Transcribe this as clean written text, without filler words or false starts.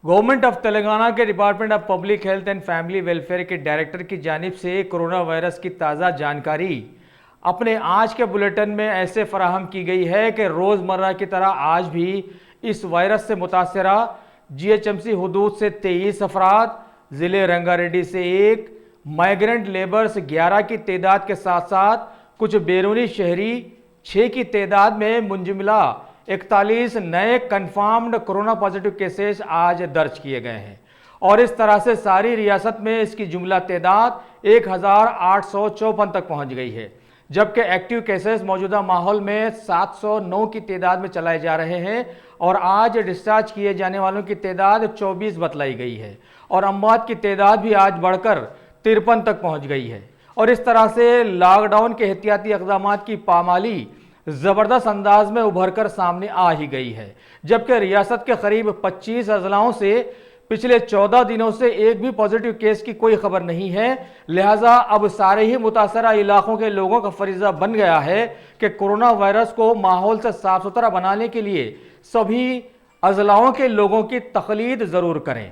Government of Telangana के department of public health and family welfare के director की जानिब से कोरोना वायरस की ताज़ा जानकारी अपने आज के बुलेटिन में ऐसे फराहम की गई है कि रोज़मर्रा की तरह आज भी इस वायरस से मुतासरा GHMC हदूद से 23 अफराद, ज़िले रंगारेड्डी से 1, माइग्रेंट लेबर्स 11 की तादाद के साथ साथ कुछ बैरूनी शहरी 6 की तादाद में मुंजमला 41 नए कन्फर्म्ड कोरोना पॉजिटिव केसेस आज दर्ज किए गए हैं और इस तरह से सारी रियासत में इसकी जुमला तादाद 1854 तक पहुंच गई है, जबकि एक्टिव केसेस मौजूदा माहौल में 709 की तादाद में चलाए जा रहे हैं और आज डिस्चार्ज किए जाने वालों की तादाद 24 बतलाई गई है और अमवात की तादाद भी आज बढ़कर 53 तक पहुंच गई है। और इस तरह से लॉकडाउन के एहतियाती इक़दाम की पामाली ज़बरदस्त अंदाज में उभर कर सामने आ ही गई है, जबकि रियासत के करीब 25 अजलाओं से पिछले 14 दिनों से एक भी पॉजिटिव केस की कोई खबर नहीं है। लिहाजा अब सारे ही मुतासरा इलाकों के लोगों का फरीजा बन गया है कि कोरोना वायरस को माहौल से साफ सुथरा बनाने के लिए सभी अजलाओं के लोगों की तखलीद ज़रूर करें।